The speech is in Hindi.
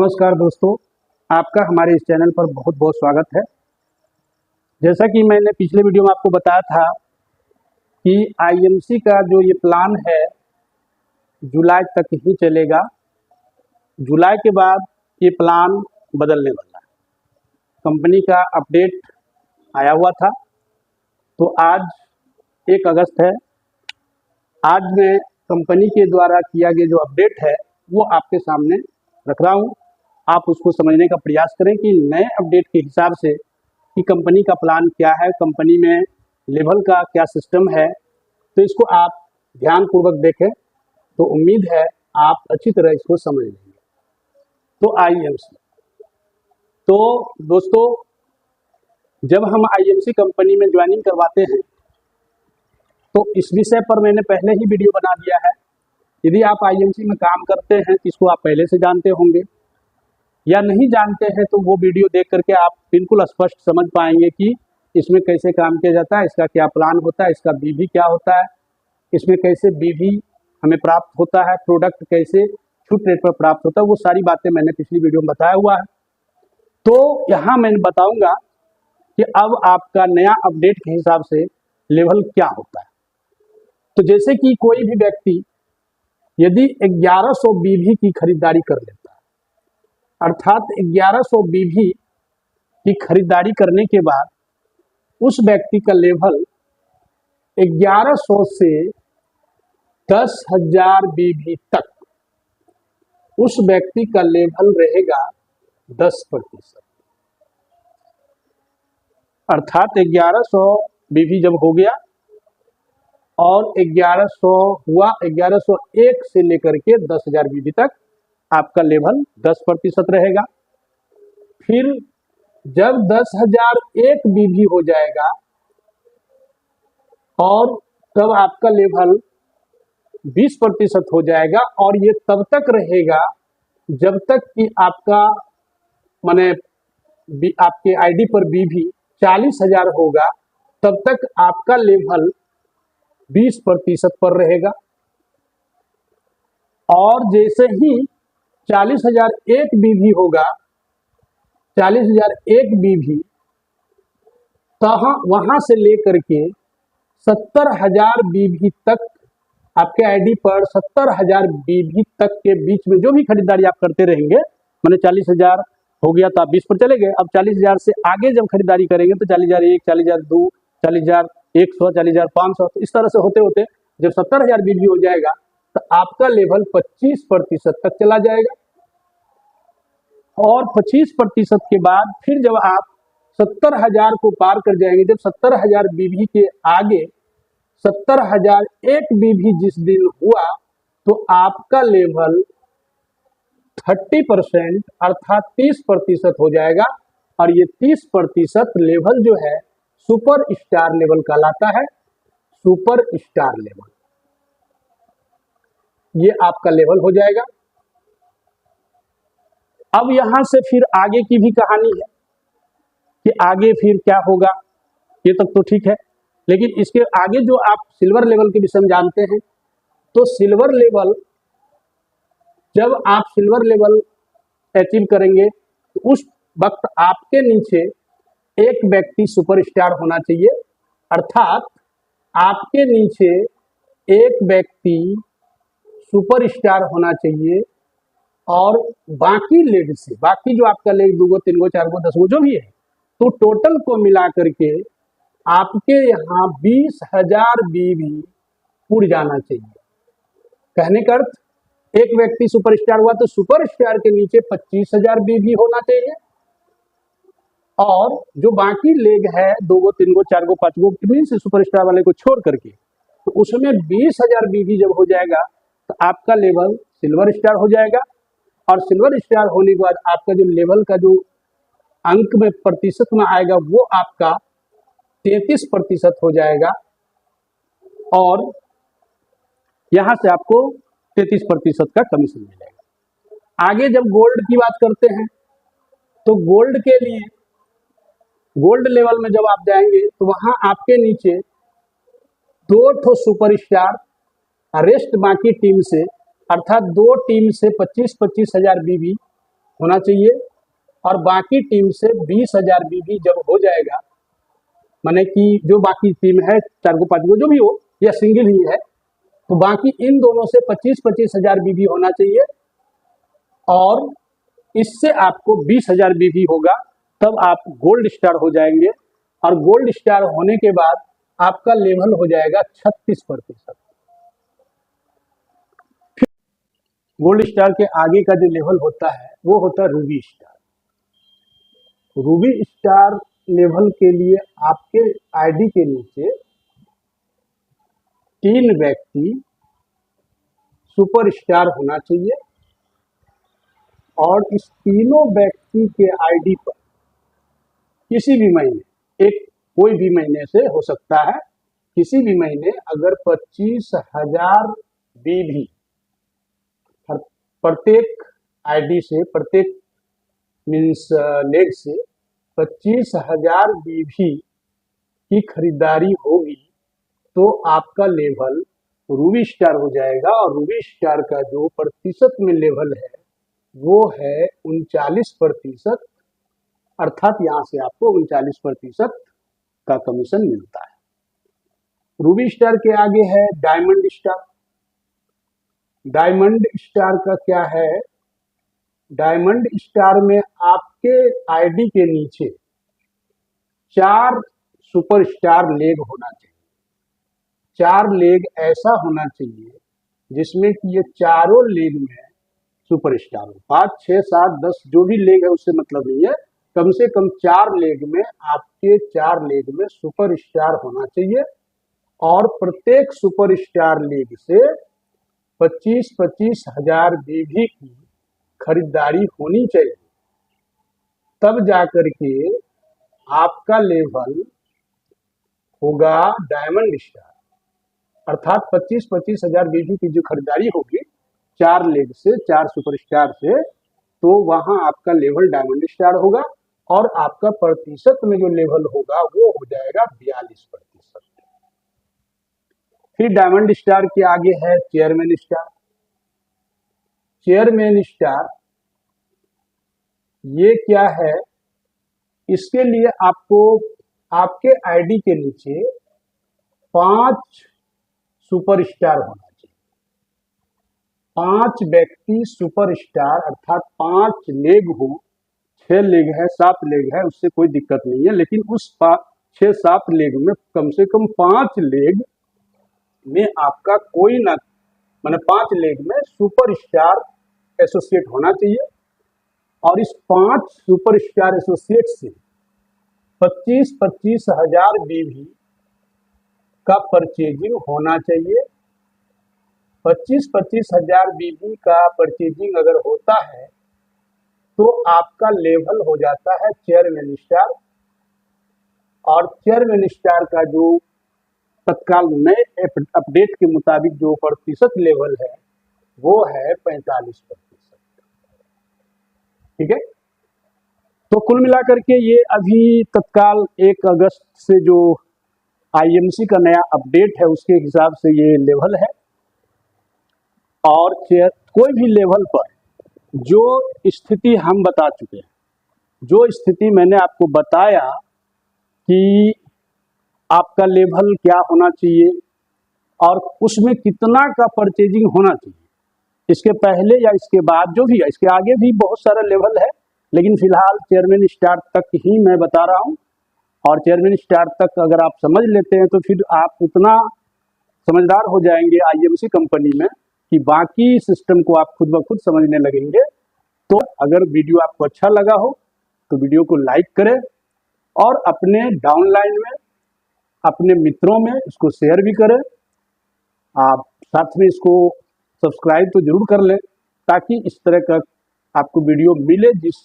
नमस्कार दोस्तों, आपका हमारे इस चैनल पर बहुत बहुत स्वागत है। जैसा कि मैंने पिछले वीडियो में आपको बताया था कि आईएमसी का जो ये प्लान है जुलाई तक ही चलेगा। जुलाई के बाद ये प्लान बदलने वाला है। कंपनी का अपडेट आया हुआ था, तो आज 1 अगस्त है। आज मैं कंपनी के द्वारा किया गया जो अपडेट है वो आपके सामने रख रहा हूँ। आप उसको समझने का प्रयास करें कि नए अपडेट के हिसाब से कि कंपनी का प्लान क्या है, कंपनी में लेवल का क्या सिस्टम है। तो इसको आप ध्यानपूर्वक देखें तो उम्मीद है आप अच्छी तरह इसको समझ लेंगे। तो आईएमसी, तो दोस्तों जब हम आईएमसी कंपनी में ज्वाइनिंग करवाते हैं तो इस विषय पर मैंने पहले ही वीडियो बना दिया है। यदि आप आईएमसी में काम करते हैं तो इसको आप पहले से जानते होंगे, या नहीं जानते हैं तो वो वीडियो देख करके आप बिल्कुल स्पष्ट समझ पाएंगे कि इसमें कैसे काम किया जाता है, इसका क्या प्लान होता है, इसका बीवी क्या होता है, इसमें कैसे बीवी हमें प्राप्त होता है, प्रोडक्ट कैसे छूट रेट पर प्राप्त होता है। वो सारी बातें मैंने पिछली वीडियो में बताया हुआ है। तो यहाँ मैं बताऊँगा कि अब आपका नया अपडेट के हिसाब से लेवल क्या होता है। तो जैसे कि कोई भी व्यक्ति यदि 1100 बीवी की खरीदारी कर लेता है, अर्थात 1100 बीवी की खरीदारी करने के बाद उस व्यक्ति का लेवल 1100 से 10,000 बीवी तक उस व्यक्ति का लेवल रहेगा 10%। अर्थात 1100 बीवी जब हो गया और 1100 हुआ, 1101 से लेकर के 10,000 बीवी तक आपका लेवल 10% रहेगा। फिर जब 10,001 बीवी हो जाएगा और तब आपका लेवल 20% हो जाएगा, और ये तब तक रहेगा जब तक कि आपका माने आपके आईडी पर बीवी 40,000 होगा, तब तक आपका लेवल 20% पर रहेगा। और जैसे ही 40,001 बीवी होगा, 40,001 बीवी वहां से लेकर के 70,000 बीवी तक आपके आईडी पर 70,000 बीवी तक के बीच में जो भी खरीदारी आप करते रहेंगे, मैंने 40,000 हो गया तो आप 20 पर चले गए। अब 40,000 से आगे जब खरीदारी करेंगे तो 40,001, 40,002, 40,100, 40,500, तो इस तरह से होते होते जब 70,000 बीवी हो जाएगा तो आपका लेवल 25% तक चला जाएगा। और 25% के बाद फिर जब आप 70,000 को पार कर जाएंगे, जब 70,000 बीवी के आगे 70,001 बीवी जिस दिन हुआ तो आपका लेवल 30% अर्थात 30% हो जाएगा। और ये 30% लेवल जो है सुपर स्टार लेवल कहलाता है। सुपर स्टार लेवल ये आपका लेवल हो जाएगा। अब यहां से फिर आगे की भी कहानी है कि आगे फिर क्या होगा, ये तक तो ठीक है, लेकिन इसके आगे जो आप सिल्वर लेवल के विषय में जानते हैं, तो सिल्वर लेवल जब आप सिल्वर लेवल अचीव करेंगे तो उस वक्त आपके नीचे एक व्यक्ति सुपरस्टार होना चाहिए। अर्थात आपके नीचे एक व्यक्ति सुपरस्टार होना चाहिए, और बाकी लेग से, बाकी जो आपका लेग 2 गो 3 गो 4 गो 10 गो जो भी है, तो टोटल को मिला करके आपके यहाँ 20,000 बीवी उड़ जाना चाहिए। कहने का अर्थ, एक व्यक्ति सुपरस्टार हुआ तो सुपरस्टार के नीचे 25,000 बीवी होना चाहिए, और जो बाकी लेग है 2 गो 3 गो 4 गो 5 गो मीन से सुपरस्टार वाले को छोड़ करके, तो उसमें 20,000 बीवी जब हो जाएगा तो आपका लेवल सिल्वर स्टार हो जाएगा। और सिल्वर स्टार होने के बाद आपका जो लेवल का जो अंक में प्रतिशत में आएगा वो आपका 33% हो जाएगा, और यहां से आपको 33% का कमीशन मिलेगा। आगे जब गोल्ड की बात करते हैं तो गोल्ड के लिए, गोल्ड लेवल में जब आप जाएंगे तो वहां आपके नीचे 2 सुपरस्टार, रेस्ट बाकी टीम से, अर्थात 2 टीम से 25,000 बीवी होना चाहिए और बाकी टीम से 20,000 बीबी जब हो जाएगा, माने कि जो बाकी टीम है 4 को 5 को जो भी हो या सिंगल ही है, तो बाकी इन दोनों से 25,000 बीबी होना चाहिए और इससे आपको 20,000 बीबी होगा, तब आप गोल्ड स्टार हो जाएंगे और गोल्ड स्टार होने के बाद आपका लेवल हो जाएगा 36%। फिर गोल्ड स्टार के आगे का जो लेवल होता है वो होता है Ruby star. Ruby star level के लिए आपके आईडी के नीचे 3 व्यक्ति सुपर स्टार होना चाहिए और इस तीनों व्यक्ति के आईडी पर किसी भी महीने, एक कोई भी महीने से हो सकता है, किसी भी महीने अगर 25,000 बीबी प्रत्येक आईडी से, प्रत्येक मीन्स लेग से 25,000 बीबी की खरीदारी होगी तो आपका लेवल रूबी स्टार हो जाएगा और रूबी स्टार का जो प्रतिशत में लेवल है वो है 39%, अर्थात यहाँ से आपको 39% का कमीशन मिलता है। रूबी स्टार के आगे है डायमंड स्टार। डायमंड स्टार का क्या है? डायमंड स्टार में आपके आईडी के नीचे 4 सुपर स्टार लेग होना चाहिए। 4 लेग ऐसा होना चाहिए जिसमें कि ये चारों लेग में सुपर स्टार हो। 5, 6, 7, 10 जो भी लेग है उससे मतलब नहीं है, कम से कम 4 लेग में, आपके 4 लेग में सुपर स्टार होना चाहिए और प्रत्येक सुपर स्टार लेग से 25,000 बीबी की खरीदारी होनी चाहिए, तब जाकर के आपका लेवल होगा डायमंड स्टार। अर्थात 25,000 बीबी की जो खरीदारी होगी 4 लेग से, 4 सुपर स्टार से, तो वहां आपका लेवल डायमंड स्टार होगा और आपका प्रतिशत में जो लेवल होगा वो हो जाएगा 42%। फिर डायमंड स्टार के आगे है चेयरमैन स्टार। चेयरमैन स्टार ये क्या है? इसके लिए आपको आपके आईडी के नीचे 5 सुपर स्टार होना चाहिए। 5 व्यक्ति सुपर स्टार, अर्थात 5 लेग हो, 6 लेग है, 7 लेग है, उससे कोई दिक्कत नहीं है, लेकिन उस 6-7 लेग में कम से कम 5 लेग में आपका कोई ना, माने 5 लेग में सुपर स्टार एसोसिएट होना चाहिए और इस 5 सुपर स्टार एसोसिएट से 25,000 बीबी का परचेजिंग होना चाहिए। 25,000 बीबी का परचेजिंग अगर होता है तो आपका लेवल हो जाता है चेयरमैन स्टार और चेयरमैन स्टार का जो तत्काल नए अपडेट के मुताबिक जो प्रतिशत लेवल है वो है 45%। ठीक है, तो कुल मिलाकर के ये अभी तत्काल 1 अगस्त से जो आईएमसी का नया अपडेट है उसके हिसाब से ये लेवल है और कोई भी लेवल पर जो स्थिति हम बता चुके हैं, जो स्थिति मैंने आपको बताया कि आपका लेवल क्या होना चाहिए और उसमें कितना का परचेजिंग होना चाहिए, इसके पहले या इसके बाद जो भी है, इसके आगे भी बहुत सारा लेवल है, लेकिन फिलहाल चेयरमैन स्टार तक ही मैं बता रहा हूं और चेयरमैन स्टार तक अगर आप समझ लेते हैं तो फिर आप उतना समझदार हो जाएंगे आईएमसी कंपनी में कि बाकी सिस्टम को आप खुद ब खुद समझने लगेंगे। तो अगर वीडियो आपको अच्छा लगा हो तो वीडियो को लाइक करें और अपने डाउनलाइन में, अपने मित्रों में इसको शेयर भी करें। आप साथ में इसको सब्सक्राइब तो जरूर कर लें ताकि इस तरह का आपको वीडियो मिले जिस